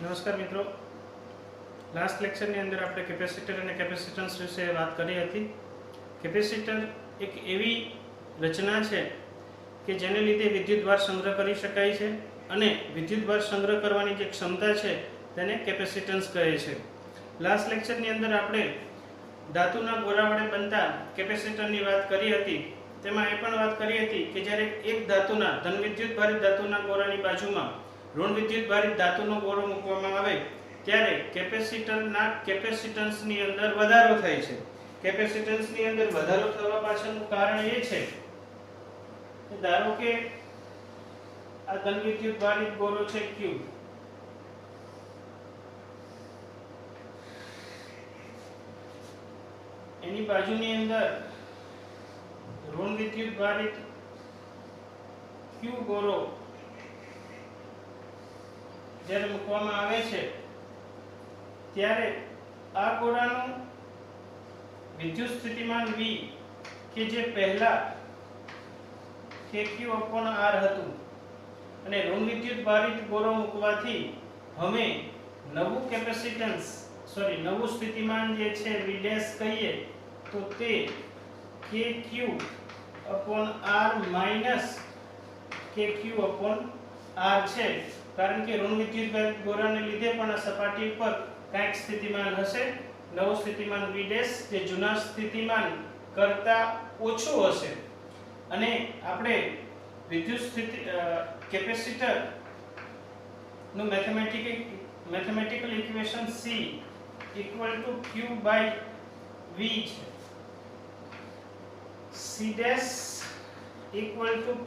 નમસ્કાર મિત્રો, લાસ્ટ લેક્ચરની અંદર આપણે કેપેસિટર અને કેપેસિટન્સ વિશે વાત કરી હતી. કેપેસિટર એક એવી રચના છે કે જેને લીધે વિદ્યુતભાર સંગ્રહ કરી શકાય છે અને વિદ્યુતભાર સંગ્રહ કરવાની જે ક્ષમતા છે તેને કેપેસિટન્સ કહે છે. લાસ્ટ લેક્ચરની અંદર આપણે ધાતુના ગોળા વડે બનતા કેપેસિટરની વાત કરી હતી. તેમાં એ પણ વાત કરી હતી કે જ્યારે એક ધાતુના ધન વિદ્યુત ભારિત ધાતુના ગોળાની બાજુમાં ઋણ વિદ્યુત ભારિત ધાતુનો ગોળો મૂકવામાં આવે ત્યારે કેપેસિટરના કેપેસિટન્સની અંદર વધારો થાય છે. કેપેસિટન્સની અંદર વધારો થવા પાછળનું કારણ એ છે કે ધારો કે આ ધન વિદ્યુત ભારિત ગોળો છે Q, એની બાજુની અંદર ઋણ વિદ્યુત ભારિત Q ગોળો જ્યારે મૂકવામાં આવે છે ત્યારે આ ગોળાનું વિદ્યુત સ્થિતિમાન V કે જે પહેલા kQ/R હતું અને ઋણ વિદ્યુત ભારિત ગોળો મૂકવાથી અમે નવું કેપેસિટન્સ નવું સ્થિતિમાન જે છે V' કહીએ તો તે kQ/R માઈનસ kQ/R છે. કારણ કે ઋણ વિદ્યુત ભારિત ગોળાને લીધે પણ આ સપાટી પર કાંઈક સ્થિતિમાન હશે. નવું સ્થિતિમાન V' જે જૂના સ્થિતિમાન કરતા ઓછું હશે અને આપણે વિદ્યુત સ્થિતિ કેપેસિટર નું મેથેમેટિકલ ઇક્વેશન C = Q/V છે. C' =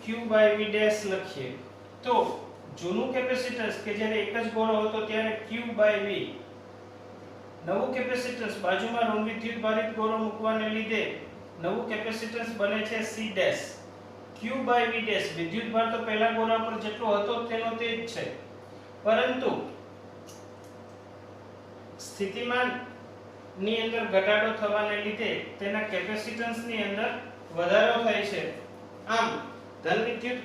Q/V' લખીએ તો જૂનું કેપેસિટન્સ કે જ્યારે એક જ ગોળો હતો ત્યારે Q/V, નવું કેપેસિટન્સ બાજુમાં ઋણ વિદ્યુત ભારિત ગોળો મૂકવાને લીધે નવું કેપેસિટન્સ બને છે C'. Q/V વિદ્યુતભાર તો પહેલા ગોળા પર જેટલો હતો તેનો તે જ છે, પરંતુ સ્થિતિમાન ની અંદર ઘટાડો થવાને લીધે તેના કેપેસિટન્સ ની અંદર વધારો થાય છે. આમ ધન વિદ્યુત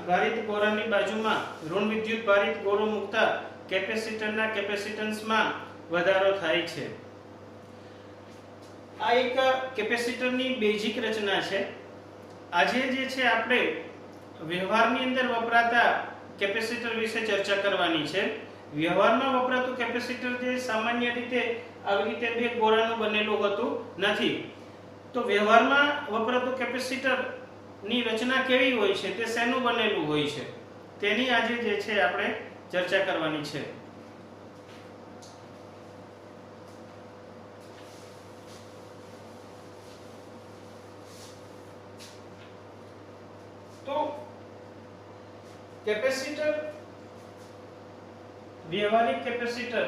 ભારિત ગોળાની બાજુમાં ઋણ વિદ્યુત ભારિત ગોળો મૂકતા કેપેસિટરના કેપેસિટન્સમાં વધારો થાય છે. આ એક કેપેસિટરની બેઝિક રચના છે. આજે જે છે આપણે વ્યવહારની અંદર વપરાતા કેપેસિટર વિશે ચર્ચા કરવાની છે. વ્યવહારમાં વપરાતું કેપેસિટર જે સામાન્ય રીતે આવી રીતે બે ગોળાનું બનેલું હતું નથી. તો વ્યવહારમાં વપરાતું કેપેસિટર ની રચના કેવી હોય છે, તે શેનું બનેલું હોય છે, તેની આજે જે છે આપણે ચર્ચા કરવાની છે. તો કેપેસિટર વ્યવહારિક કેપેસિટર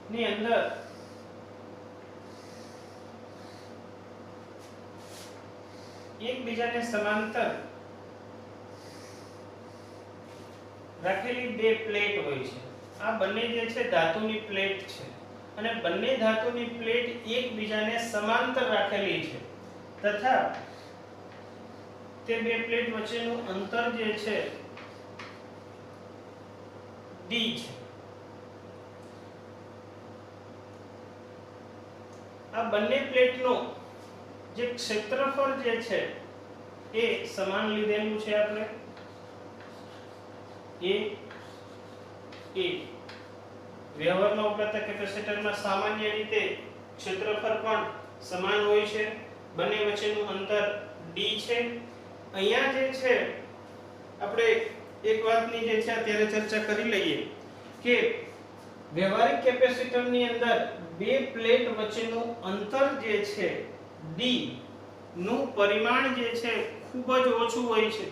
ની અંદર એકબીજાને સમાંતર રાખેલી બે પ્લેટ હોય છે. આ બંને જે છે ધાતુની પ્લેટ છે અને બંને ધાતુની પ્લેટ એકબીજાને સમાંતર રાખેલી છે તથા તે બે પ્લેટ વચ્ચેનું અંતર જે છે D છે. આ બંને પ્લેટનો જે ક્ષેત્રફળ જે છે એ સમાન લીધેલું છે આપણે A. વ્યવહારમાં વપરાતા કેપેસિટરમાં સામાન્ય રીતે ક્ષેત્રફળ પણ સમાન હોય છે. બંને વચ્ચેનું અંતર D છે. અહીંયા જે છે આપણે એક વાતની જે છે અત્યારે ચર્ચા કરી લઈએ કે વ્યવહારિક કેપેસિટરની અંદર બે પ્લેટ વચ્ચેનું અંતર જે છે D નું પરિમાણ જે છે ખૂબ જ ઓછું હોય છે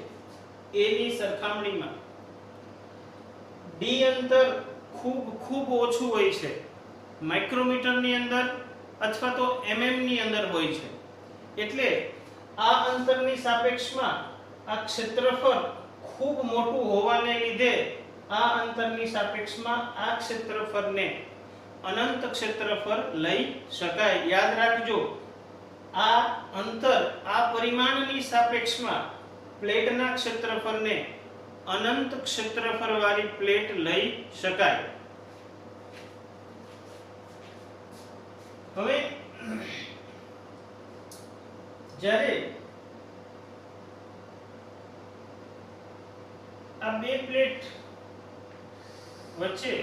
A ની સરખામણીમાં. D અંતર ખૂબ ઓછું હોય છે. માઇક્રોમીટરની અંદર અથવા તો mm ની અંદર હોય છે. એટલે આ અંતરની સાપેક્ષમાં આ ક્ષેત્રફળ ખૂબ મોટું હોવાને લીધે આ અંતરની સાપેક્ષમાં આ ક્ષેત્રફળને અનંત ક્ષેત્રફળ લઈ શકાય. યાદ રાખજો, આ અંતર આ પરિમાણની સાપેક્ષમાં પ્લેટના ક્ષેત્રફળને અનંત ક્ષેત્રફળ વાળી પ્લેટ લઈ શકાય. હવે જ્યારે આ બે પ્લેટ વચ્ચે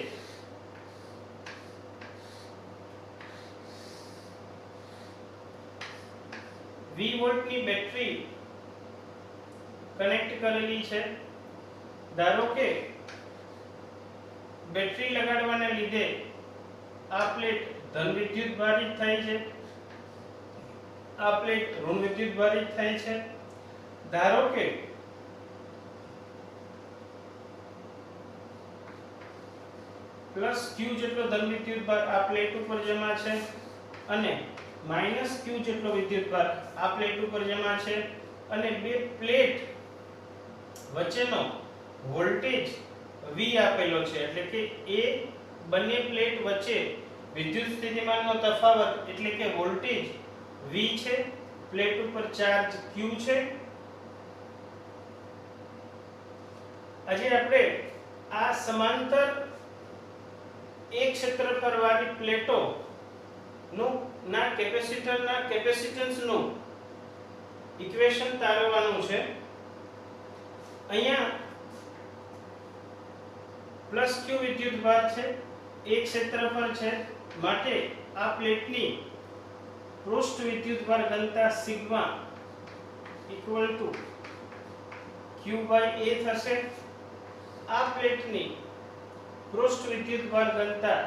V વોલ્ટની બેટરી કનેક્ટ કરેલી છે. ધારો કે બેટરી લગાડવાને લીધે આ પ્લેટ ધન વિદ્યુત ભારિત થાય છે, આ પ્લેટ ઋણ વિદ્યુત ભારિત થાય છે. ધારો કે પ્લસ q જેટલો ધન વિદ્યુત ભાર આ પ્લેટ ઉપર જમા છે અને માઈનસ q જેટલો વિદ્યુત ભાર આ પ્લેટ ઉપર જમા છે અને બે પ્લેટ વચ્ચેનો વોલ્ટેજ V આપેલો છે, એટલે કે એ બંને પ્લેટ વચ્ચે વિદ્યુત સ્થિતિમાનનો તફાવત એટલે કે વોલ્ટેજ V છે, પ્લેટ ઉપર ચાર્જ q છે. આજે આપણે આ સમાંતર એક ક્ષેત્રફળ વાળી પ્લેટો નું ના કેપેસિટરના કેપેસિટન્સ નું ઇક્વેશન તારવવાનું છે. અહીંયા પ્લસ q વિદ્યુત ભાર છે, એક ક્ષેત્રફળ છે, માટે આ પ્લેટની પૃષ્ઠ વિદ્યુત ભાર ઘનતા સિગ્મા ઇક્વલ ટુ q/a થશે. આ પ્લેટની પૃષ્ઠ વિદ્યુત ભાર ઘનતા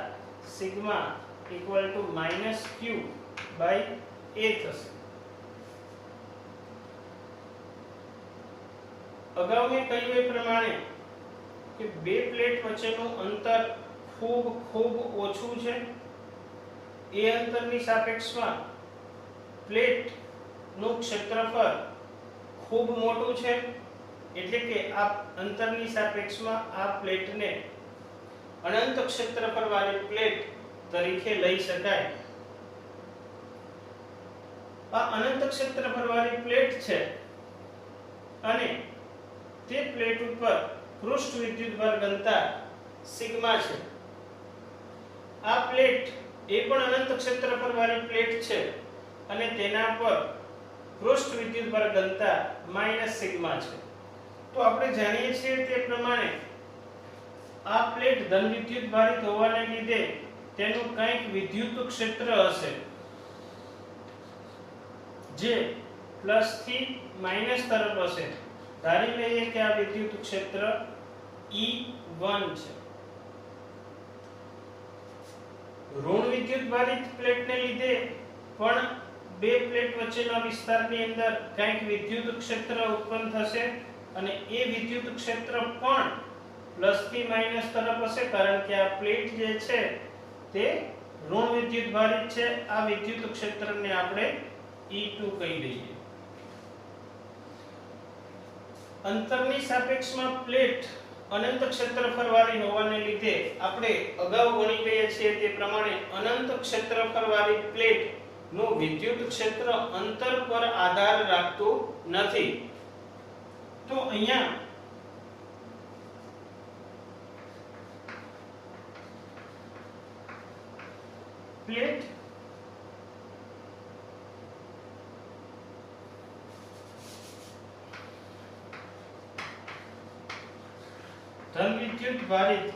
સિગ્મા ઇક્વલ ટુ -q/a થશે. અગાઉ મેં કહ્યું એ પ્રમાણે કે બે પ્લેટ વચ્ચેનું અંતર ખૂબ ઓછું છે. એ અંતરની સાપેક્ષમાં પ્લેટ નું ક્ષેત્રફળ ખૂબ મોટું છે, એટલે કે આ અંતરની સાપેક્ષમાં આ પ્લેટને અનંત ક્ષેત્રફળ વાળી પ્લેટ તરીકે લઈ શકાય. આ અનંત ક્ષેત્રફળ વાળી પ્લેટ છે અને તે પ્લેટ ઉપર પૃષ્ઠ વિદ્યુત ભાર ઘનતા સિગ્મા છે. આ પ્લેટ એ પણ અનંત ક્ષેત્રફળ વાળી પ્લેટ છે અને તેના પર પૃષ્ઠ વિદ્યુત ભાર ઘનતા માઈનસ સિગ્મા છે. તો આપણે જાણીએ છીએ તે પ્રમાણે આ પ્લેટ ધન વિદ્યુત ભારિત હોવાને લીધે તેનું કંઈક વિદ્યુત ક્ષેત્ર હશે જે પ્લસ થી માઈનસ તરફ હશે. ધારી લઈએ કે આ વિદ્યુત ક્ષેત્ર E1 છે. ઋણ વિદ્યુત ભારિત પ્લેટને લીધે પણ બે પ્લેટ વચ્ચેના વિસ્તારની અંદર કંઈક વિદ્યુત ક્ષેત્ર ઉત્પન્ન થશે અને એ વિદ્યુત ક્ષેત્ર પણ પ્લસ થી માઈનસ તરફ હશે, કારણ કે આ પ્લેટ જે છે તે ઋણ વિદ્યુત ભારિત છે. આ વિદ્યુત ક્ષેત્રને આપણે E2 કહી દઈએ. અંતરની સાપેક્ષમાં પ્લેટ અનંત ક્ષેત્રફળ વાળી હોવાને લીધે આપણે અગાઉ ગણી ગયા છીએ તે પ્રમાણે અનંત ક્ષેત્રફળ વાળી પ્લેટ નું વિદ્યુત ક્ષેત્ર અંતર પર આધાર રાખતું નથી. તો અહીંયા પ્લેટ ધન વિદ્યુત ભારિત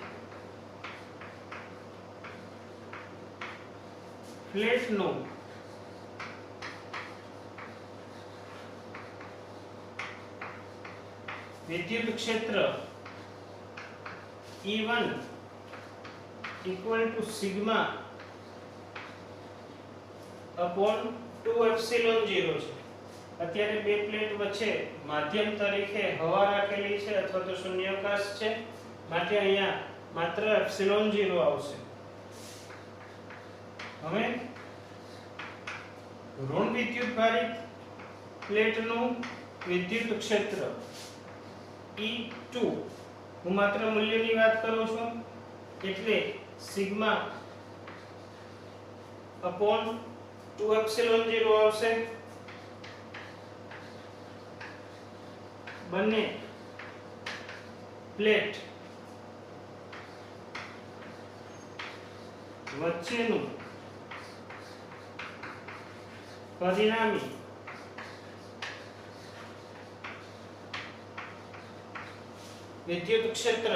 પ્લેટનું વિદ્યુત ક્ષેત્ર E1 equal to sigma upon 2 epsilon 0 છે. અત્યારે બે પ્લેટ વચ્ચે માધ્યમ તરીકે હવા રાખેલી છે અથવા તો શૂન્યાવકાશ છે, માટે અહીંયા માત્ર એપ્સિલોન 0 આવશે. હવે ઋણ વિદ્યુત ભારિત પ્લેટનું વિદ્યુત ક્ષેત્ર E2 હું માત્ર મૂલ્યની વાત કરું છું, એટલે સિગ્મા અપોન 2 એપ્સિલોન 0 આવશે. બંને પ્લેટ વચ્ચેનું પરિણામી વિદ્યુત ક્ષેત્ર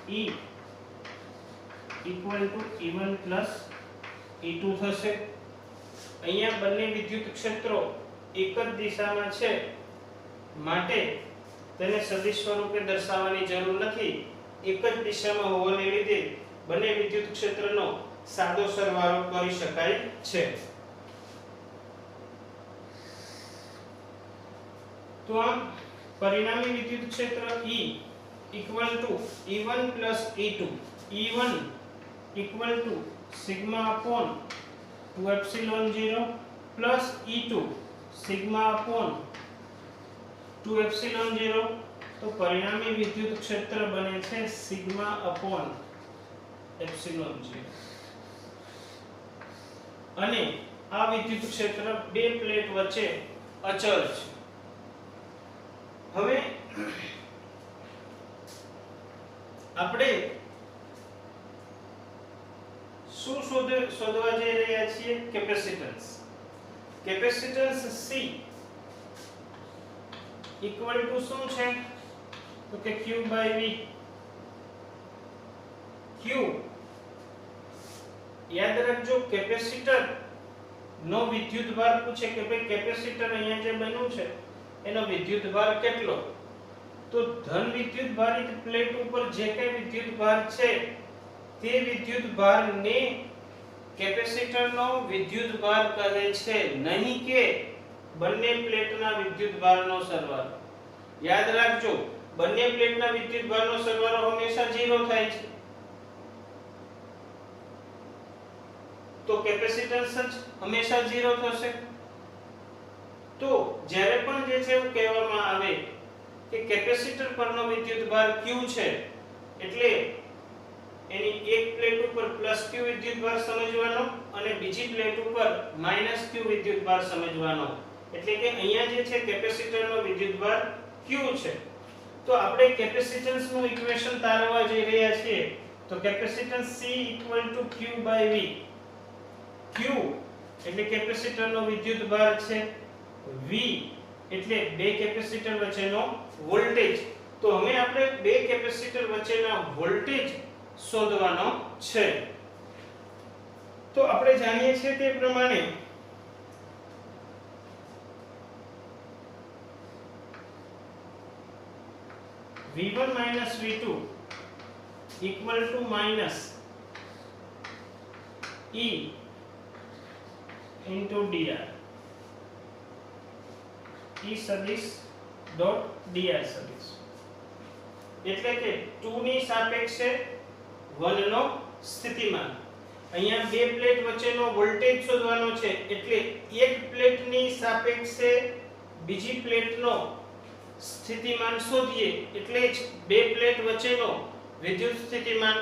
E equal to E1 plus E2 થશે. અહીંયા બંને વિદ્યુત ક્ષેત્રો એક જ દિશામાં છે માટે તેને સદિશ સ્વરૂપે દર્શાવવાની જરૂર નથી. એક જ દિશામાં હોવાને લીધે બંને વિદ્યુત ક્ષેત્રનો સાદો સરવાળો કરી શકાય છે. તો આમ પરિણામી વિદ્યુત ક્ષેત્ર E equal to E1 plus E2. E1 equal to sigma upon 2 epsilon 0 plus E2 sigma upon 2 epsilon 0. તો પરિણામી વિદ્યુત ક્ષેત્ર બને છે સિગ્મા upon epsilon 0. અને આ વિદ્યુત ક્ષેત્ર બે પ્લેટ વચ્ચે અચળ છે. હવે આપણે શું શોધવા જઈ રહ્યા છીએ? Capacitance. Capacitance C equal two શું છે? તો કે Q by V. Q યાદ રાખજો, કેપેસિટર નો વિદ્યુત ભાર પૂછે કે ભાઈ કેપેસિટર અહીંયા જે બન્યું છે એનો વિદ્યુત ભાર કેટલો? તો ધન વિદ્યુત ભારિત પ્લેટ ઉપર જે કઈ વિદ્યુત ભાર છે તે વિદ્યુત ભારને કેપેસિટરનો વિદ્યુત ભાર કહે છે, નહીં કે બંને પ્લેટના વિદ્યુત ભારનો સરવાળો. યાદ રાખજો, બંને પ્લેટના વિદ્યુત ભારનો સરવાળો હંમેશા 0 થાય છે. તો કેપેસિટન્સ જ હંમેશા 0 થશે. તો જ્યારે પણ જે છે એવું કહેવામાં આવે કે કેપેસિટર પરનો વિદ્યુત ભાર Q છે એટલે એની એક પ્લેટ ઉપર +Q વિદ્યુત ભાર સમજવાનો અને બીજી પ્લેટ ઉપર -Q વિદ્યુત ભાર સમજવાનો. એટલે કે અહીંયા જે છે કેપેસિટરનો વિદ્યુત ભાર Q છે. તો આપણે કેપેસિટન્સ નું ઇક્વેશન તારવવા જઈ રહ્યા છીએ. તો capacitance C = Q by V. Q એટલે કેપેસિટરનો વિદ્યુત ભાર છે, V એટલે બે કેપેસિટર વચ્ચેનો વોલ્ટેજ. તો હવે આપણે બે કેપેસિટર વચ્ચેના વોલ્ટેજ શોધવાનો છે. તો આપણે જાણીએ છીએ તે પ્રમાણે V1 - V2 equal to -E into dr. E સદિશ ડોટ dr સદિશ એટલે કે 2 ની સાપેક્ષે 1 નો સ્થિતિમાન. અહીંયા બે પ્લેટ વચ્ચેનો વોલ્ટેજ શોધવાનો છે એટલે એક પ્લેટની સાપેક્ષે બીજી પ્લેટનો સ્થિતિમાન શોધીએ એટલે જ બે પ્લેટ વચ્ચેનો વિદ્યુત સ્થિતિમાન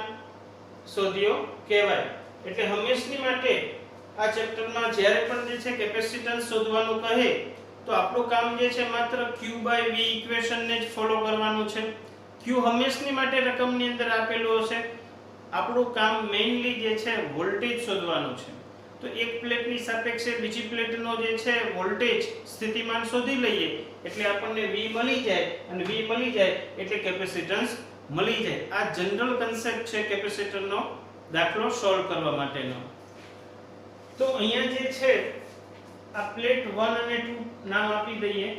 શોધ્યો કહેવાય. એટલે હંમેશની માટે આ ચેપ્ટરમાં જ્યારે પણ જે છે કેપેસિટન્સ શોધવાનું કહે તો આપણું કામ જે છે માત્ર Q by V ઇક્વેશનને જ ફોલો કરવાનું છે. Q હંમેશની માટે રકમની અંદર આપેલું હશે. આપણું કામ મેઇનલી જે છે વોલ્ટેજ શોધવાનું છે. તો એક પ્લેટની સાપેક્ષે બીજી પ્લેટનો જે છે વોલ્ટેજ સ્થિતિમાન શોધી લઈએ એટલે આપણને V મળી જાય અને V મળી જાય એટલે કેપેસિટન્સ મળી જાય. આ જનરલ કન્સેપ્ટ છે કેપેસિટરનો દાખલો સોલ્વ કરવા માટેનો. તો અહીંયા જે છે આ પ્લેટ 1 અને 2 નામ આપી દઈએ.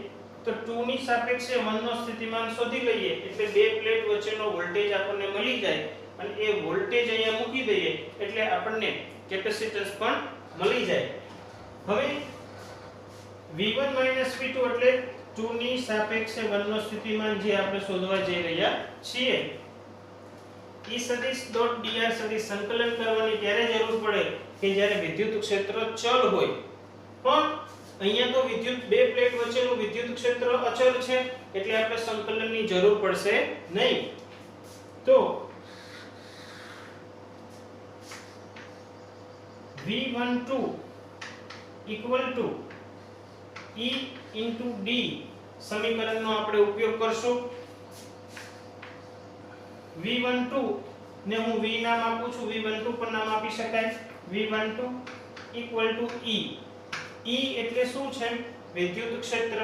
તો 2 ની સાપેક્ષે 1 નો સ્થિતિમાન શોધી લઈએ એટલે બે પ્લેટ વચ્ચેનો વોલ્ટેજ આપણને મળી જાય અને એ વોલ્ટેજ અહીંયા મૂકી દઈએ એટલે આપણને કેપેસિટન્સ પણ મળી જાય. હવે V1 - V2 એટલે 2 ની સાપેક્ષે 1 નો સ્થિતિમાન જે આપણે શોધવા જઈ રહ્યા છીએ. E સદિશ ડોટ dr સદિશ સંકલન કરવાની ત્યારે જરૂર પડે કે જ્યારે વિદ્યુત ક્ષેત્ર ચલ હોય. પણ અહીંયા તો વિદ્યુત બે પ્લેટ વચ્ચેનું વિદ્યુત ક્ષેત્ર અચળ છે એટલે આપણે સંકલનની જરૂર પડશે નહીં. તો V12 = E into D સમીકરણનો આપણે ઉપયોગ કરશું. V12 ને હું V નામ આપું છું, V12 પર નામ આપી શકાય. V12 equal two E. E એટલે શું છે? વિદ્યુત ક્ષેત્ર.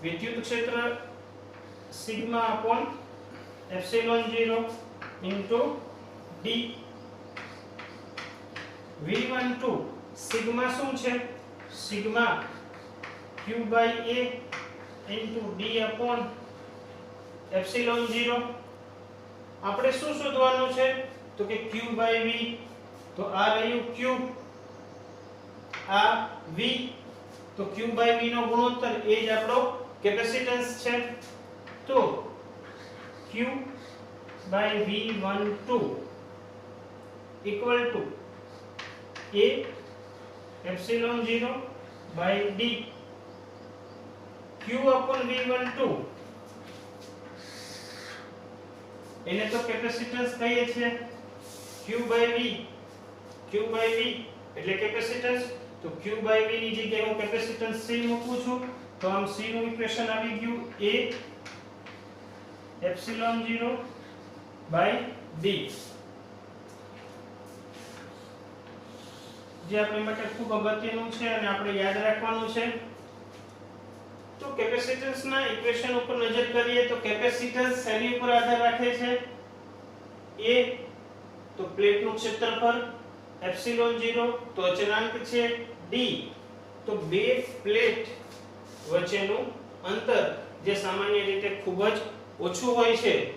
વિદ્યુત ક્ષેત્ર sigma upon epsilon 0 into D. V12 sigma શું છે? Sigma Q by A into D upon epsilon 0. આપણે શું શોધવાનું છે? તો કે Q બાય V. તો આ રહ્યું Q, આ V. તો Q બાય V નો ગુણોત્તર એ જ આપણો કેપેસિટન્સ છે. તો Q by V12 equal to A epsilon 0 by D. Q upon V12 એને તો કેપેસિટન્સ કહીએ છીએ. Q બાય V એટલે કેપેસિટન્સ. તો Q બાય V ની જગ્યાએ હું કેપેસિટન્સ C મૂકું છું. તો આમ C નું ઇક્વેશન આવી ગયું A એપ્સિલોન 0 બાય D, જે આપણી માટે ખૂબ અગત્યનું છે અને આપણે યાદ રાખવાનું છે. તો કેપેસિટન્સના ઇક્વેશન ઉપર નજર કરીએ તો કેપેસિટન્સ શેની ઉપર આધાર રાખે છે? A તો પ્લેટનું ક્ષેત્રફળ, એપ્સિલોન 0 તો અચળાંક છે, D તો બે પ્લેટ વચ્ચેનું અંતર જે સામાન્ય રીતે ખૂબ જ ઓછું હોય છે.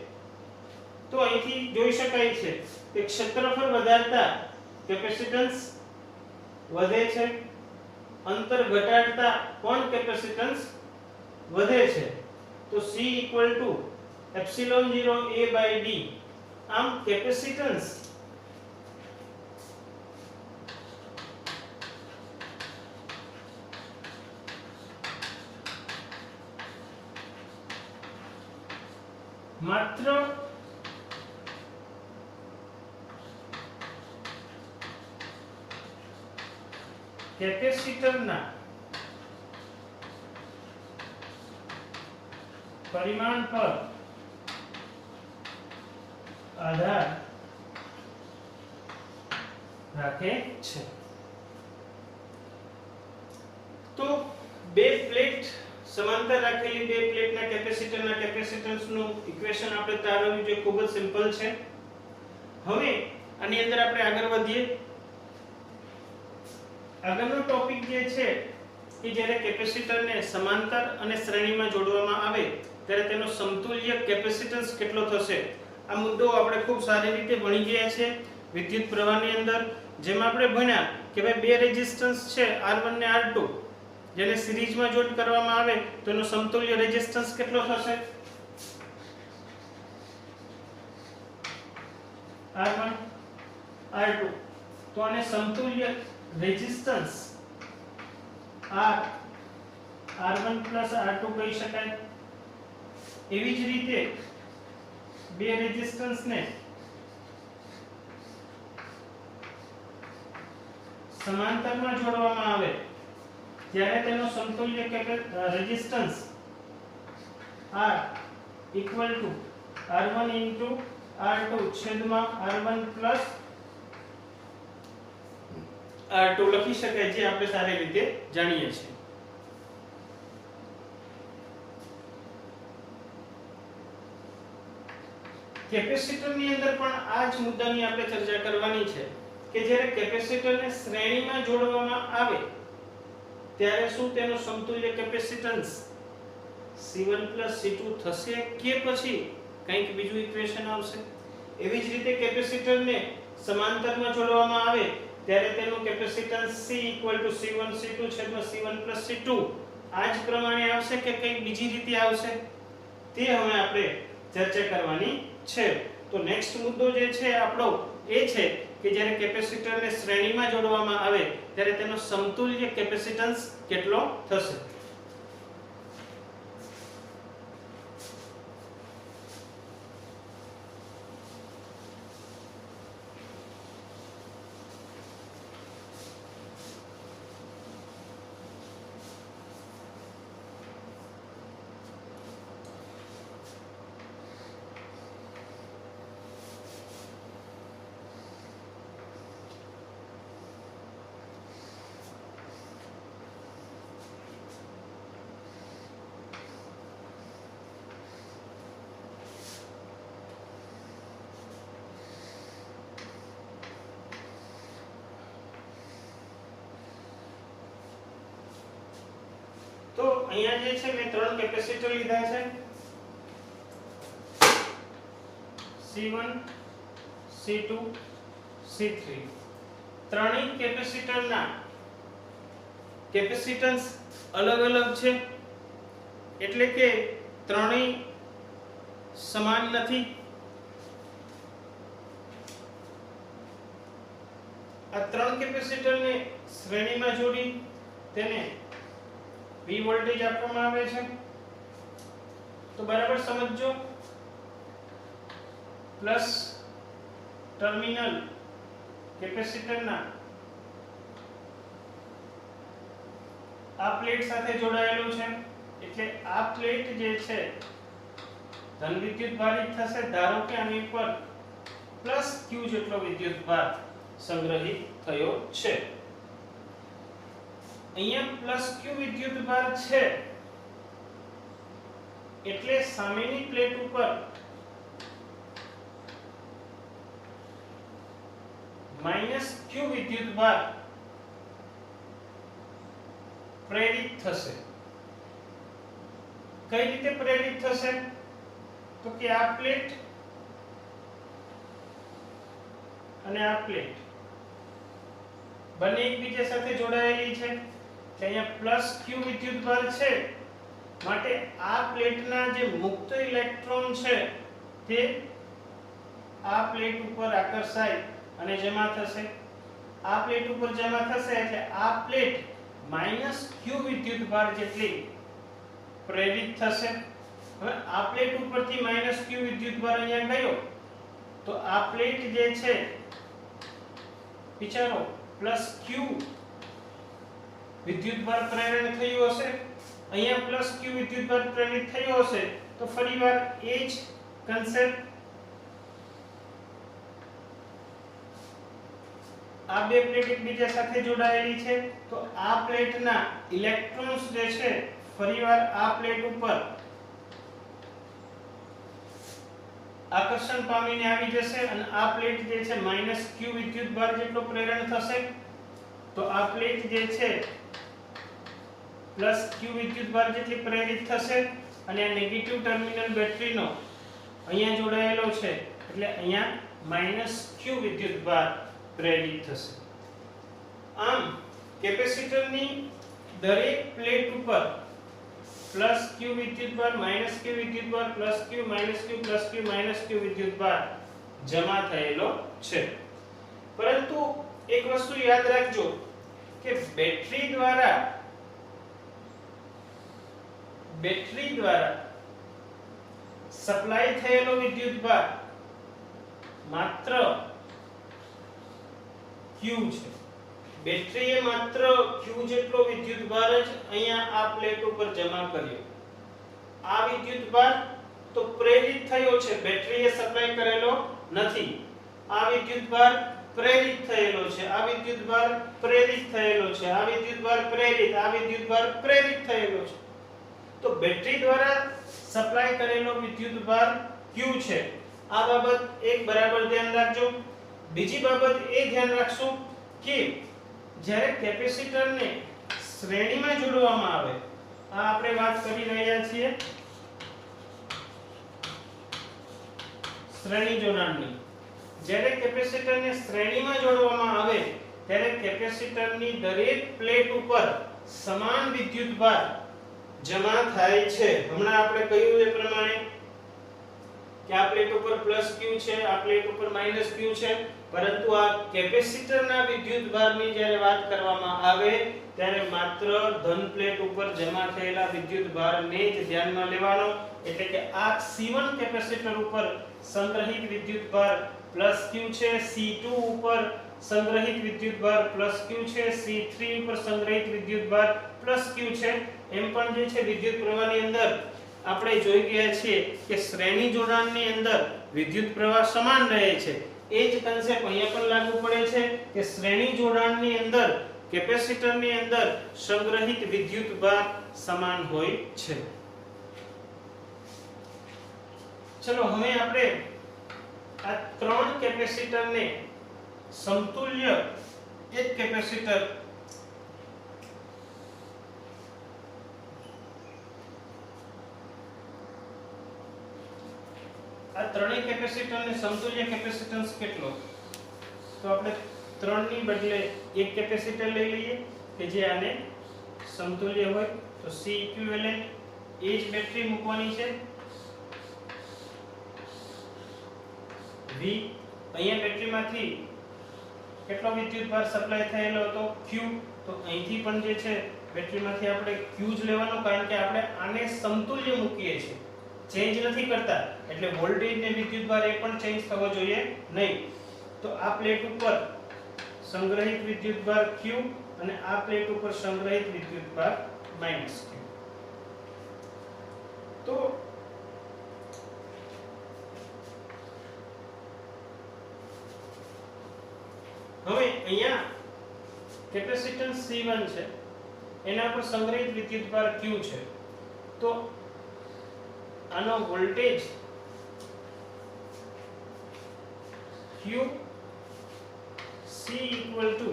તો અહીંથી જોઈ શકાય છે કે ક્ષેત્રફળ વધારતા કેપેસિટન્સ વધે છે, અંતર ઘટાડતા પણ કેપેસિટન્સ વધે છે. તો C equal to epsilon 0 A by D. આમ કેપેસિટન્સ માત્ર કેપેસિટરના પરિમાણ પર આધાર રાખે છે. તો બે પ્લેટ સમાંતર રાખેલી બે પ્લેટના કેપેસિટરના કેપેસિટન્સનું ઇક્વેશન આપણે તારવ્યું જે ખૂબ જ સિમ્પલ છે. હવે આની અંદર આપણે આગળ વધીએ. આગળનો ટોપિક જે છે કે જ્યારે કેપેસિટરને સમાંતર અને શ્રેણીમાં જોડવામાં આવે ત્યારે તેનો સમતુલ્ય કેપેસિટન્સ કેટલો થશે? આ મુદ્દો આપણે ખૂબ સારી રીતે ભણી ગયા છે વિદ્યુત પ્રવાહની અંદર. જેમાં આપણે ભણ્યા કે ભાઈ બે રેઝિસ્ટન્સ છે R1 ને R2, જેને સિરીઝમાં જોઈન્ટ કરવામાં આવે તો એનો સમતુલ્ય રેઝિસ્ટન્સ કેટલો થશે? R1 R2. તો આને સમતુલ્ય રેઝિસ્ટન્સ R1 R2 કહી શકાય. એવી જ રીતે બે રેઝિસ્ટન્સને સમાંતરમાં જોડવામાં આવે ત્યારે તેનો સમતુલ્ય resistance R equal to R1 into R2 છેદમાં R1 પ્લસ R2 લખી શકાય, જે આપણે સારી રીતે જાણીએ છીએ. કેપેસિટરની અંદર પણ આ જ મુદ્દાની આપણે ચર્ચા કરવાની છે કે જ્યારે કેપેસિટરને શ્રેણીમાં જોડવામાં આવે ત્યારે શું તેનો સમતુલ્ય કેપેસિટન્સ C1 C2 થશે કે પછી કંઈક બીજું ઇક્વેશન આવશે? એવી જ રીતે કેપેસિટરને સમાંતરમાં જોડવામાં આવે ત્યારે તેનું કેપેસિટન્સ C C1 C2 છેદમાં C1 C2 આ જ પ્રમાણે આવશે કે કંઈક બીજી રીતે આવશે? તે હવે આપણે ચર્ચા કરવાની છે. તો નેક્સ્ટ મુદ્દો જે છે આપણો એ છે કે જ્યારે કેપેસિટરને શ્રેણીમાં જોડવામાં આવે ત્યારે તેનો સમતુલ્ય કેપેસિટન્સ કેટલો થશે? તો અહીંયા જે છે મેં ત્રણ કેપેસિટર લીધા છે C1 C2 C3 ત્રણેય કેપેસિટરના કેપેસિટન્સ અલગ અલગ છે એટલે કે ત્રણેય સમાન નથી આ ત્રણ કેપેસિટરને શ્રેણીમાં જોડી તેને V વોલ્ટેજ આપવામાં આવે છે તો બરાબર સમજજો પ્લસ ટર્મિનલ કેપેસિટરના આ પ્લેટ સાથે જોડાયેલું છે એટલે આ પ્લેટ જે છે ધન વિદ્યુત ભારિત થશે ધારો કે આની પર પ્લસ q જેટલો વિદ્યુત ભાર સંગ્રહિત થયો છે અહીંયા પ્લસ q વિદ્યુત ભાર છે એટલે સામેની પ્લેટ ઉપર માઈનસ q વિદ્યુત ભાર પ્રેરિત થશે કઈ રીતે પ્રેરિત થશે તો કે આ પ્લેટ અને આ પ્લેટ બંને એકબીજા સાથે જોડાયેલી છે કે અહીંયા પ્લસ q વિદ્યુત ભાર છે માટે આ પ્લેટના જે મુક્ત ઇલેક્ટ્રોન છે તે આ પ્લેટ ઉપર આકર્ષાય અને જમા થશે આ પ્લેટ ઉપર જમા થશે એટલે આ પ્લેટ માઈનસ q વિદ્યુત ભાર જેટલી પ્રેરિત થશે હવે આ પ્લેટ ઉપરથી માઈનસ q વિદ્યુત ભાર અહીંયા ગયો તો આ પ્લેટ જે છે વિચારો પ્લસ q વિદ્યુત ભાર પ્રેરણ થયું હશે અહીંયા પ્લસ q વિદ્યુત ભાર પ્રેરિત થયો હશે તો ફરીવાર એ જ કન્સેપ્ટ આ બે પ્લેટ એકબીજા સાથે જોડાયેલી છે તો આ પ્લેટના ઇલેક્ટ્રોન્સ જે છે ફરીવાર આ પ્લેટ ઉપર આકર્ષણ પામીને આવી જશે અને આ પ્લેટ જે છે માઈનસ q વિદ્યુત ભાર જેટલો પ્રેરણ થશે તો આ પ્લેટ જે છે પ્લસ q વિદ્યુત ભાર જેટલી પ્રેરિત થશે અને આ નેગેટિવ ટર્મિનલ બેટરીનો અહીંયા જોડાયેલો છે એટલે અહીંયા માઈનસ q વિદ્યુત ભાર પ્રેરિત થશે આમ કેપેસિટરની દરેક પ્લેટ ઉપર પ્લસ q વિદ્યુત ભાર માઈનસ q વિદ્યુત ભાર plus q minus q plus q minus q વિદ્યુત ભાર જમા થયેલો છે પરંતુ એક વસ્તુ યાદ રાખજો કે બેટરી દ્વારા સપ્લાય થયેલો વિદ્યુત ભાર માત્ર q છે બેટરીએ માત્ર q જેટલો વિદ્યુત ભાર જ અહીંયા આ પ્લેટ ઉપર જમા કર્યો આ વિદ્યુત ભાર તો પ્રેરિત થયો છે બેટરીએ સપ્લાય કરેલો નથી આ વિદ્યુત ભાર પ્રેરિત થયેલો છે આ વિદ્યુત ભાર પ્રેરિત થયેલો છે આ વિદ્યુત ભાર પ્રેરિત આ વિદ્યુત ભાર પ્રેરિત થયેલો છે તો બેટરી દ્વારા સપ્લાય કરેલો વિદ્યુત ભાર q છે આ બાબત એક બરાબર ધ્યાન રાખજો બીજી બાબત એ ધ્યાન રાખશો કે જ્યારે કેપેસિટરને શ્રેણીમાં જોડવામાં આવે આ આપણે વાત કરી રહ્યા છીએ શ્રેણી જોડાણની જ્યારે કેપેસિટરને શ્રેણીમાં જોડવામાં આવે ત્યારે કેપેસિટરની દરેક પ્લેટ ઉપર સમાન વિદ્યુત ભાર જમા થાય છે હમણાં આપણે કહ્યું એ પ્રમાણે કે આ પ્લેટ ઉપર પ્લસ q છે આ પ્લેટ ઉપર માઈનસ q છે પરંતુ આ કેપેસિટરના વિદ્યુત ભારની જ્યારે વાત કરવામાં આવે ત્યારે માત્ર ધન પ્લેટ ઉપર જમા થયેલા વિદ્યુત ભારને જ ધ્યાનમાં લેવાનો એટલે કે આ C1 કેપેસિટર ઉપર સંગ્રહિત વિદ્યુત ભાર પ્લસ q છે C2 ઉપર સંગ્રહિત વિદ્યુત ભાર પ્લસ q છે C3 ઉપર સંગ્રહિત વિદ્યુત ભાર પ્લસ q છે એમ પણ જે છે વિદ્યુત પ્રવાહની અંદર આપણે જોઈ ગયા છીએ કે શ્રેણી જોડાણની અંદર વિદ્યુત પ્રવાહ સમાન રહે છે એ જ કન્સેપ્ટ અહીંયા પણ લાગુ પડે છે કે શ્રેણી જોડાણની અંદર કેપેસિટરની અંદર સંગ્રહિત વિદ્યુત ભાર સમાન હોય છે ચલો હવે આપણે આ ત્રણ કેપેસિટરને સમતુલ્ય એક કેપેસિટર આ ત્રણેય કેપેસિટરને સમતુલ્ય કેપેસિટન્સ કેટલો? તો આપણે 3 ની બદલે એક કેપેસિટર લઈ લઈએ કે જે આને સમતુલ્ય હોય. તો C ઇક્વિવેલેન્ટ એ જ બેટરી મૂકવાની છે. V અહીંયા બેટરીમાંથી કેટલો વિદ્યુતભાર સપ્લાય થયેલો હતો? Q. તો અહીંથી પણ જે છે બેટરીમાંથી આપણે Q જ લેવાનો, કારણ કે આપણે આને સમતુલ્ય મૂકીએ છીએ, ચેન્જ નથી કરતા, એટલે વોલ્ટેજ ને વિદ્યુતભાર એ પણ ચેન્જ થવો જોઈએ નહીં. તો આ પ્લેટ ઉપર સંગ્રહિત વિદ્યુતભાર Q અને આ પ્લેટ ઉપર સંગ્રહિત વિદ્યુતભાર -Q. તો હવે અહીંયા કેપેસિટન્સ C1 છે, એના પર સંગ્રહિત વિદ્યુતભાર Q છે. તો આનો voltage Q C equal to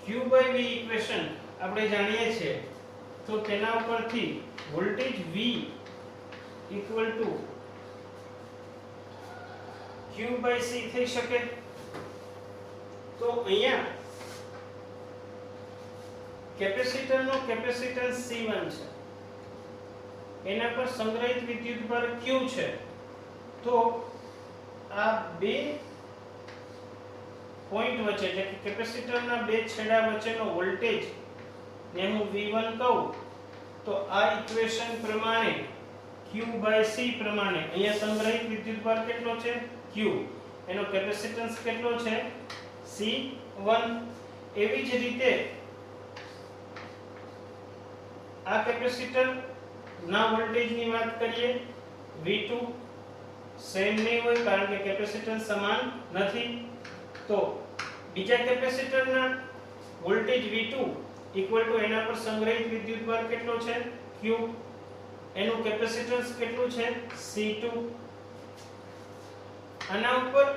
Q by V equation આપણે જાણીએ છીએ. તો તેના ઉપરથી voltage V equal to Q by C થઈ શકે. તો અહીંયા કેપેસિટરનો કેપેસિટન્સ C1 છે, એના પર સંગ્રહિત વિદ્યુતભાર Q છે. તો આ બે પોઈન્ટ વચ્ચે, એટલે કે કેપેસિટરના બે છેડા વચ્ચેનો વોલ્ટેજ ને હું V1 કહું, તો આ ઇક્વેશન પ્રમાણે Q by C પ્રમાણે અહીંયા સંગ્રહિત વિદ્યુતભાર કેટલો છે? Q. એનો કેપેસિટન્સ કેટલો છે? C1. એવી જ રીતે આ કેપેસિટર ના વોલ્ટેજની વાત કરીએ, V2 સેમ નહીં હોય, કારણ કે કેપેસિટન્સ સમાન નથી. તો બીજા કેપેસિટરના વોલ્ટેજ V2 ઇક્વલ ટુ એના પર સંગ્રહિત વિદ્યુતભાર કેટલો છે? Q. એનું કેપેસિટન્સ કેટલું છે? C2. આના ઉપર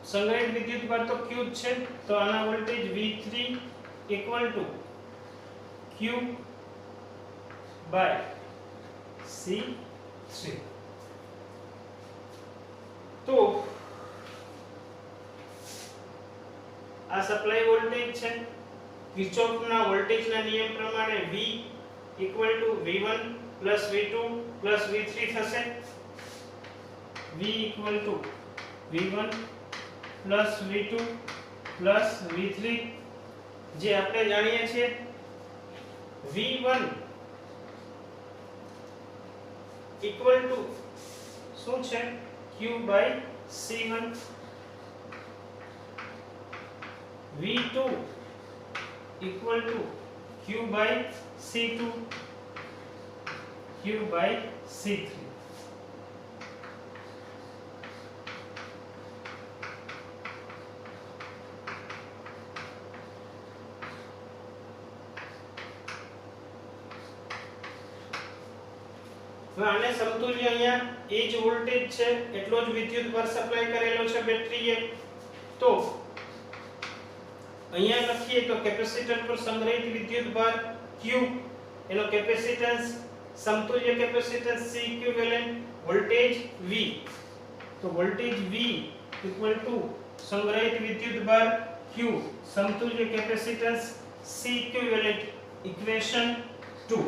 સંગ્રહિત વિદ્યુતભાર તો Q જ છે, તો આના voltage V3 equal to Q by C3. તો આ સપ્લાય વોલ્ટેજ છે. કિર્ચોફના વોલ્ટેજના નિયમ પ્રમાણે V equal two V1 V2 V3 થશે. V equal two V1 V2 V3, જે આપણે જાણીએ છીએ V1 ઇક્વલ ટુ શું છે? Q by C1. V2 equal to Q by C2, Q by C3. આને સમતુલ્ય અહીંયા એ જ વોલ્ટેજ છે, એટલો જ વિદ્યુતભાર સપ્લાય કરેલો છે બેટરીએ. તો અહીંયા લખીએ તો કેપેસિટર પર સંગ્રહિત વિદ્યુતભાર Q, એનો કેપેસિટન્સ સમતુલ્ય capacitance C equivalent, voltage V. તો વોલ્ટેજ V ઇક્વલ ટુ સંગ્રહિત વિદ્યુતભાર Q, સમતુલ્ય capacitance C equivalent, equation 2.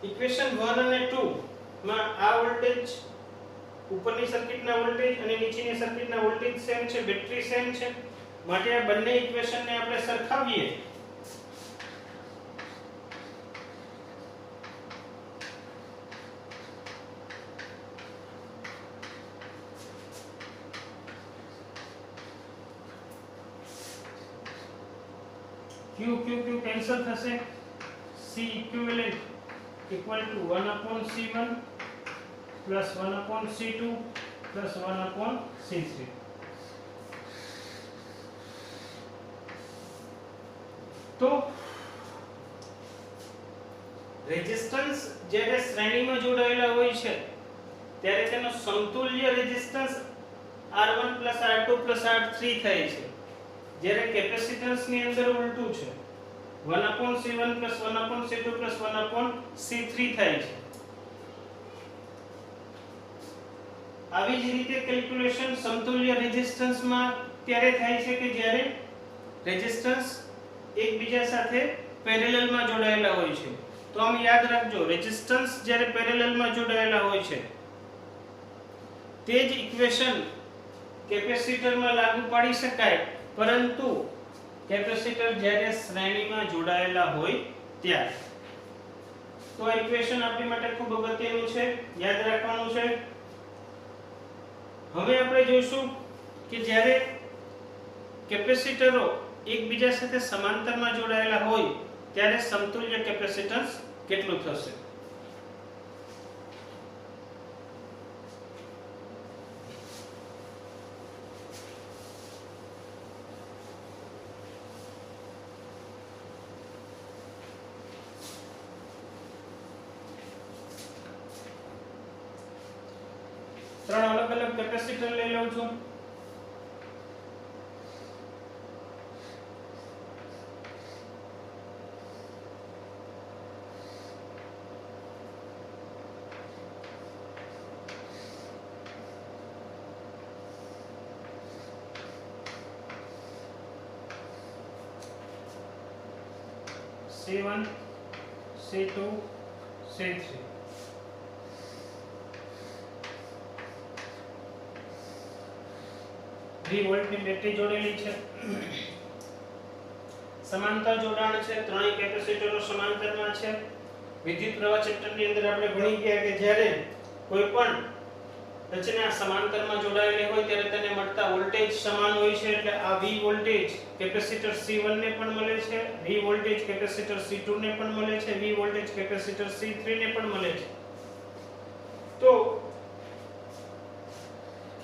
Equation 1 અને 2 માં આ વોલ્ટેજ ઉપરની સર્કિટના વોલ્ટેજ અને નીચેની સર્કિટના વોલ્ટેજ સેમ છે, બેટરી સેમ છે, માટે આ બંને ઇક્વેશનને આપણે સરખાવીએ. Q કેન્સલ થશે. C equivalent equal to 1 upon C1 plus 1 upon C2 plus 1 upon C3. તો રેઝિસ્ટન્સ જ્યારે શ્રેણીમાં જોડાયેલા હોય છે ત્યારે તેનો સમતુલ્ય રેઝિસ્ટન્સ R1 R2 R3 થાય છે, જ્યારે કેપેસિટન્સ ની અંદર ઉલટું છે, 1/C1 1/C2 1/C3 થાય છે. આવી જ રીતે કેલ્ક્યુલેશન સમતુલ્ય રેઝિસ્ટન્સ માં ત્યારે થાય છે કે જ્યારે રેઝિસ્ટન્સ એકબીજા સાથે પેરેલલ માં જોડાયેલા હોય છે. તો આમ યાદ રાખજો, રેઝિસ્ટન્સ જ્યારે પેરેલલ માં જોડાયેલા હોય છે તે જ ઇક્વેશન કેપેસિટર માં લાગુ પાડી શકાય, પરંતુ કેપેસિટર જ્યારે શ્રેણીમાં જોડાયેલા હોય ત્યારે. તો આ ઇક્વેશન આપણી માટે ખૂબ અગત્યનું છે, યાદ રાખવાનું છે. હવે આપણે જોઈશું કે જ્યારે કેપેસિટરો એકબીજા સાથે સમાંતરમાં જોડાયેલા હોય ત્યારે સમતુલ્ય કેપેસિટન્સ કેટલું થશે. ત્રણ અલગ અલગ કેપેસિટર લઈ લઉં છું. C1 C2 C3 3 વોલ્ટની બેટરી જોડેલી છે, સમાંતર જોડાણ છે, ત્રણેય કેપેસિટરો સમાંતરમાં છે. વિદ્યુત પ્રવાહ ચેપ્ટરની અંદર આપણે ભણી ગયા કે જ્યારે કોઈ પણ રચના સમાંતરમાં જોડાયેલી હોય ત્યારે તેને મળતા વોલ્ટેજ સમાન હોય છે, એટલે આ V વોલ્ટેજ કેપેસિટર C1 ને પણ મળે છે, V વોલ્ટેજ કેપેસિટર C2 ને પણ મળે છે, V વોલ્ટેજ કેપેસિટર C3 ને પણ મળે છે. તો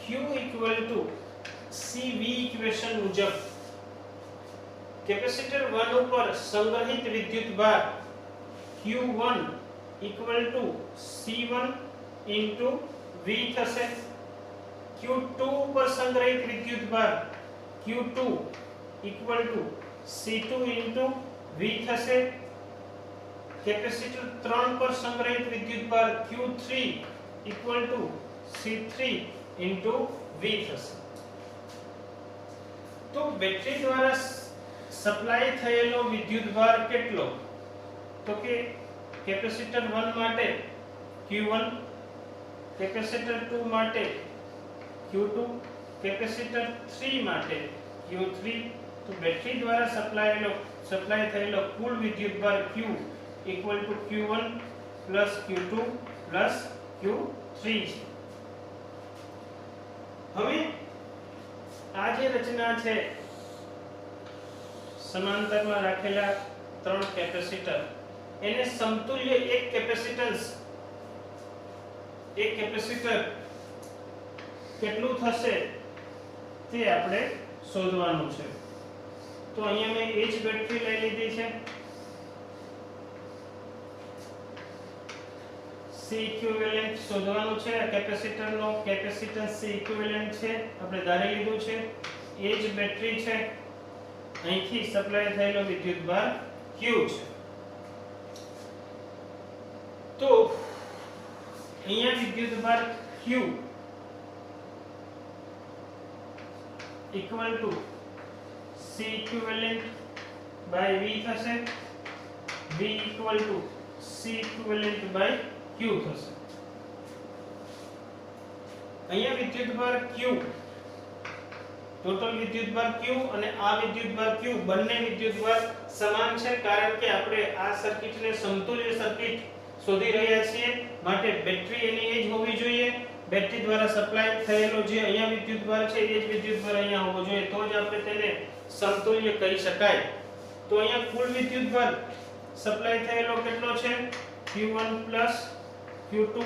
Q CV ઇક્વેશન મુજબ કેપેસિટર 1 ઉપર સંગ્રહિત વિદ્યુતભાર Q1 C1 V થશે. Q2 ઉપર સંગ્રહિત વિદ્યુતભાર Q2 C2 V થશે. કેપેસિટર 3 પર સંગ્રહિત વિદ્યુતભાર Q3 C3 V થશે. તો બેટરી દ્વારા સપ્લાય થયેલો વિદ્યુતભાર કેટલો? તો કે કેપેસિટર 1 માટે Q1, કેપેસિટર 2 માટે Q2, કેપેસિટર 3 માટે Q3. તો બેટરી દ્વારા સપ્લાય થયેલો કુલ વિદ્યુતભાર Q Q1 Q2 Q3 છે. હવે આ જે રચના છે સમાંતરમાં રાખેલા ત્રણ કેપેસિટર, એને સમતુલ્ય એક કેપેસિટર કેટલું થશે તે આપણે શોધવાનું છે. તો અહીંયા મેં એ જ બેટરી લઈ લીધી છે. C ઇક્વિવેલન્ટ શોધવાનું છે. આ કેપેસિટરનો કેપેસિટન્સ C ઇક્વિવેલન્ટ છે, આપણે ધારી લીધું છે. એ જ બેટરી છે, અહીંથી સપ્લાય થયેલો વિદ્યુતભાર Q છે. તો અહીંયા વિદ્યુતભાર Q equal to C equivalent by V થશે. V equal to C equivalent by Q થશે. અહીંયા વિદ્યુતભાર Q, ટોટલ વિદ્યુતભાર Q અને આ વિદ્યુતભાર Q બંને વિદ્યુતભાર સમાન છે, કારણ કે આપણે આ સર્કિટને સમતુલ્ય સર્કિટ શોધી રહ્યા છીએ, માટે બેટરી એની એ જ હોવી જોઈએ. બેટરી દ્વારા સપ્લાય થયેલો જે અહીંયા વિદ્યુતભાર છે એ જ વિદ્યુતભાર અહીંયા હોવો જોઈએ, તો જ આપણે તેને સમતુલ્ય કહી શકાય. તો અહીંયા કુલ વિદ્યુતભાર સપ્લાય થયેલો કેટલો છે? Q1 Q2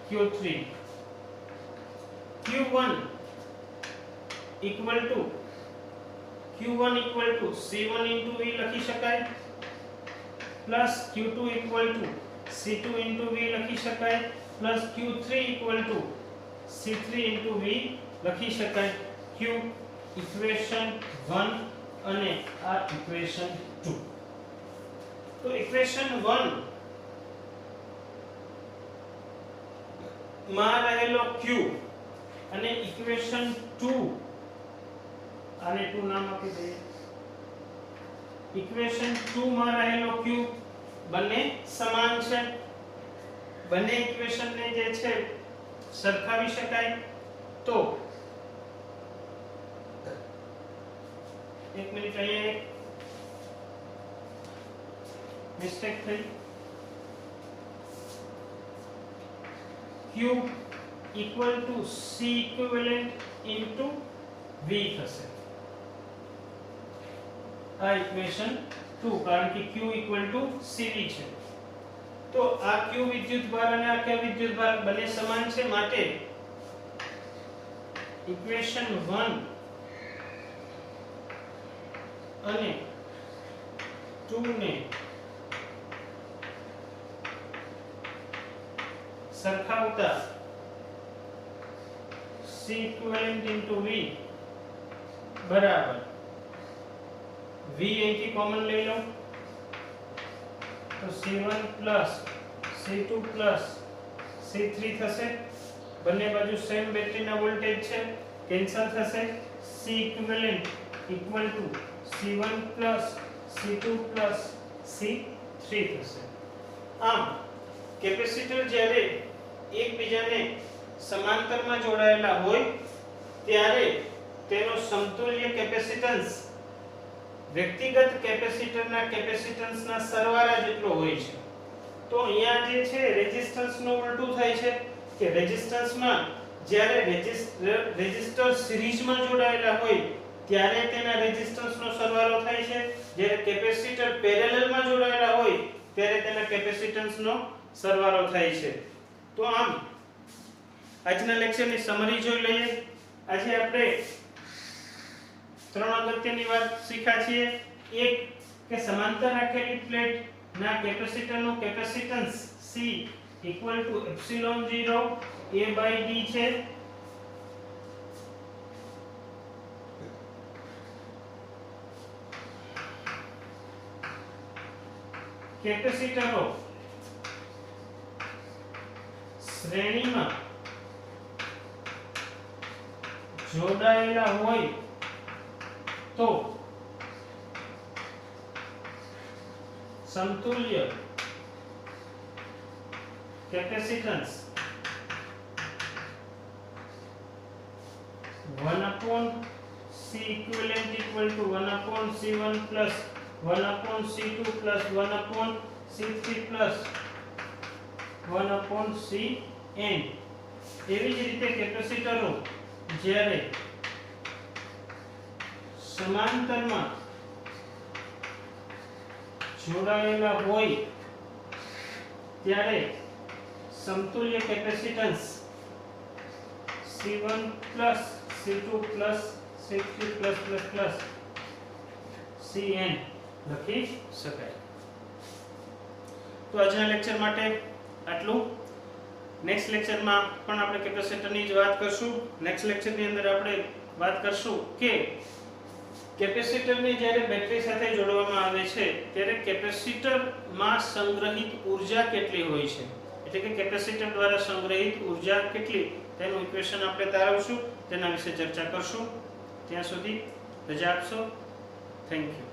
Q3. Q1 equal to C1 into V લખી શકાય, plus q2 equal to c2 into v લખી શકાય plus q3 equal to c3 into v લખી શકાય. q ઇક્વેશન 1 અને આ ઇક્વેશન 2. તો ઇક્વેશન 1 માં રહેલો q અને ઇક્વેશન 2 આને 2 નામ આપી દઈએ. ઇક્વેશન 2 માં રહેલો q બંને સમાન છે. બંને ઇક્વેશન ને જે છે સરખાવી શકાય. તો એક મિનિટ અહીંયા એક મિસ્ટેક થઈ. q equal to c equivalent into v થશે. આ ઇક્વેશન 2 કારણ કે q equal to cv છે. તો આ q વિદ્યુતભાર અને આ q વિદ્યુતભાર બંને સમાન છે માટે ઇક્વેશન 1 અને 2 ને સરખાવતા c equivalent into v બરાબર v અહીંથી કોમન લઈ લો તો c1 plus c2 plus c3 થશે. બંને બાજુ સેમ બેટરીના વોલ્ટેજ છે કેન્સલ થશે. c equivalent equal to c1 plus c2 plus c3 થશે. આમ કેપેસિટર જ્યારે એકબીજાને સમાંતરમાં જોડાયેલા હોય ત્યારે તેનો સમતુલ્ય કેપેસિટન્સ વ્યક્તિગત કેપેસિટરના કેપેસિટન્સના સરવાળા જેટલો હોય છે. તો અહીંયા જે છે રેઝિસ્ટન્સનું ઉલટું થાય છે કે રેઝિસ્ટન્સમાં જ્યારે રેઝિસ્ટર સિરીઝમાં જોડાયેલા હોય ત્યારે તેના રેઝિસ્ટન્સનો સરવાળો થાય છે. જ્યારે કેપેસિટર પેરેલલમાં જોડાયેલા હોય ત્યારે તેના કેપેસિટન્સનો સરવાળો થાય છે. તો આમ આજના લેક્ચરની સમરી જોઈ લઈએ. આજે આપણે 3 અગત્યની વાત શીખ્યા છીએ. એક કે સમાંતર રાખેલી પ્લેટ ના કેપેસિટરનું capacitance C equal to epsilon 0 a by d છે. કેપેસિટરો શ્રેણીમાં જોડાયેલા હોય તો સમતુલ્ય capacitance 1 upon C equivalent equal to 1 upon C1 plus 1 upon C2 plus 1 upon C3 plus 1 upon Cn. એવી જ રીતે કેપેસિટરો જ્યારે સમાંતરમાં જોડાયેલા હોય ત્યારે સમતુલ્ય capacitance C1 plus C2 plus C3 plus plus plus Cn લખી શકાય. તો આજના લેક્ચર માટે આટલું. નેક્સ્ટ લેક્ચરમાં પણ આપણે કેપેસિટરની જ વાત કરશું. નેક્સ્ટ લેક્ચરની અંદર આપણે વાત કરશું કે કેપેસિટરને જ્યારે બેટરી સાથે જોડવામાં આવે છે ત્યારે કેપેસિટરમાં સંગ્રહિત ઊર્જા કેટલી હોય છે, એટલે કે કેપેસિટર દ્વારા સંગ્રહિત ઊર્જા કેટલી તેનું ઇક્વેશન આપણે તારવશું, તેના વિશે ચર્ચા કરશું. ત્યાં સુધી રજા આપશો. Thank you.